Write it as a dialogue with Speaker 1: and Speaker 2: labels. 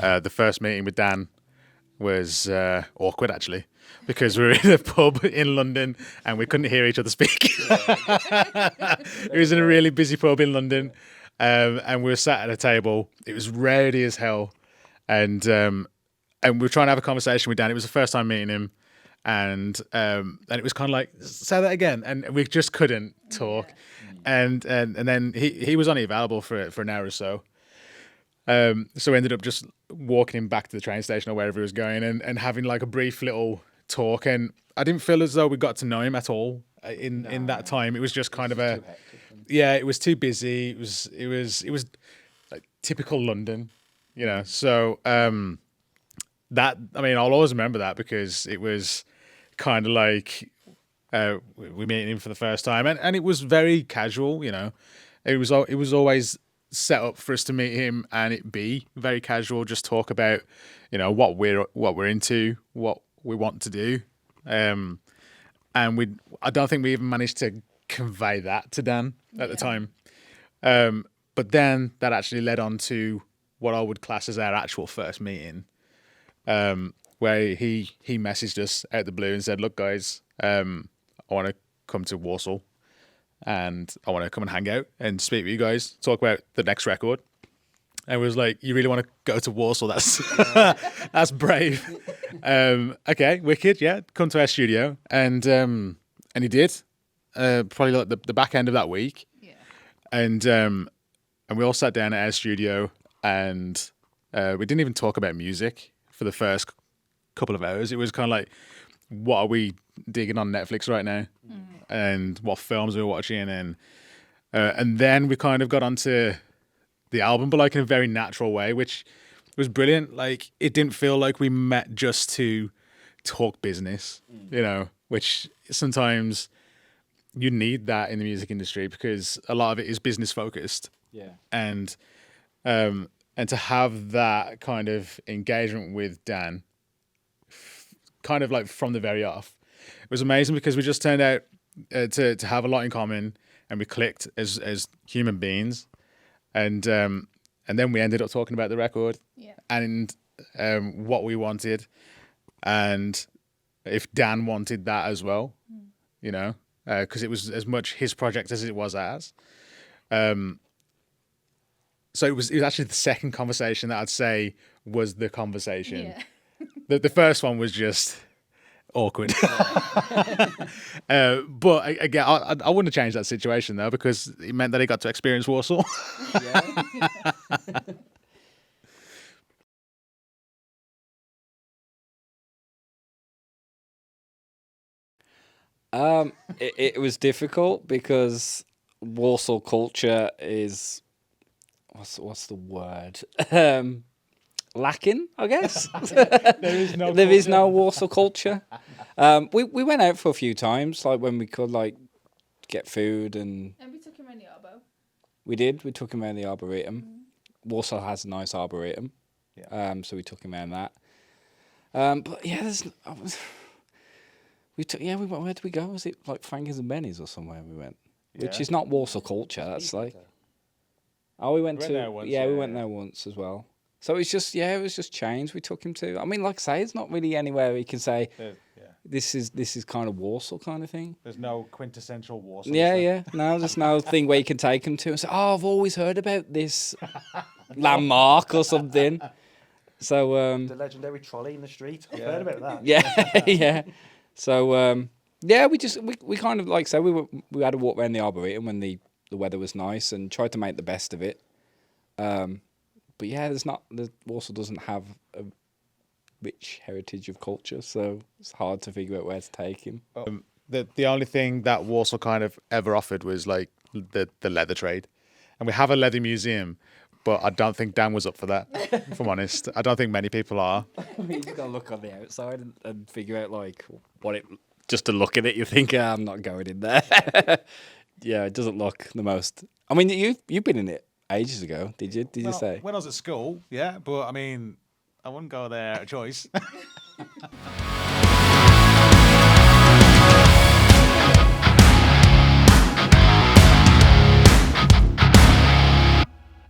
Speaker 1: The first meeting with Dan was awkward, actually, because we were in a pub in London and we couldn't hear each other speak. It was in a really busy pub in London, and we were sat at a table. It was rowdy as hell, and we were trying to have a conversation with Dan. It was the first time meeting him, and it was kind of like, say that again, and we just couldn't talk. And then he was only available for an hour or so. So we ended up just walking him back to the train station or wherever he was going, and having like a brief little talk. And I didn't feel as though we got to know him at all in that time. It was just kind of it was too busy. It was like typical London, you know. So that, I mean, I'll always remember that because it was kind of like we meeting him for the first time, and it was very casual, you know. It was always set up for us to meet him and it be very casual, just talk about, you know, what we're into, what we want to do, and I don't think we even managed to convey that to Dan at the time, but then that actually led on to what I would class as our actual first meeting, where he messaged us out the blue and said, "Look, guys, I want to come to Warsaw and I want to come and hang out and speak with you guys, talk about the next record." And we was like, "You really want to go to Warsaw? That's that's brave." Okay, wicked, yeah. Come to our studio, and he did. Probably like the back end of that week, yeah. And we all sat down at our studio, and we didn't even talk about music for the first couple of hours. It was kind of like, what are we digging on Netflix right now, and what films we were watching, and then we kind of got onto the album, but like in a very natural way, which was brilliant. Like, it didn't feel like we met just to talk business, you know, which sometimes you need that in the music industry because a lot of it is business focused.
Speaker 2: Yeah.
Speaker 1: And to have that kind of engagement with Dan, kind of like from the very off, it was amazing because we just turned out to have a lot in common, and we clicked as human beings, and then we ended up talking about the record, and what we wanted, and if Dan wanted that as well, you know, because it was as much his project as it was ours. So it was actually the second conversation that I'd say was the conversation.
Speaker 3: Yeah.
Speaker 1: The first one was just awkward. But again, I wouldn't have changed that situation though, because it meant that he got to experience Warsaw.
Speaker 2: It was difficult because Warsaw culture is what's the word? Lacking, I guess. There is no Warsaw culture. We went out for a few times, like when we could, like get food, and
Speaker 3: we took him around the Arbo.
Speaker 2: we did. We took him around the Arboretum. Warsaw has a nice Arboretum, so we took him around that. But yeah, we went. Where did we go? Was it like Frankie's and Benny's or somewhere we went? Which is not Warsaw culture. That's like. Oh, we went
Speaker 1: there once,
Speaker 2: we went there once as well. So it's just it was just change we took him to. I mean, like I say, it's not really anywhere we can say this is kind of Warsaw kind of thing.
Speaker 1: There's no quintessential Warsaw.
Speaker 2: Yeah. No, there's no thing where you can take him to and say, "Oh, I've always heard about this landmark or something." So
Speaker 4: the legendary trolley in the street. I've heard about that.
Speaker 2: Yeah. So we kind of, like I said, we had a walk around the Arboretum when the weather was nice and tried to make the best of it. But yeah, Warsaw doesn't have a rich heritage of culture, so it's hard to figure out where to take him.
Speaker 1: The only thing that Warsaw kind of ever offered was like the leather trade, and we have a leather museum, but I don't think Dan was up for that. If I'm honest, I don't think many people are.
Speaker 2: You just gotta look on the outside and figure out like what it. Just to look at it, you think, I'm not going in there. Yeah, it doesn't look the most. I mean, you've been in it ages ago, did you? Did you say?
Speaker 1: When I was at school, yeah, but I mean, I wouldn't go there at choice.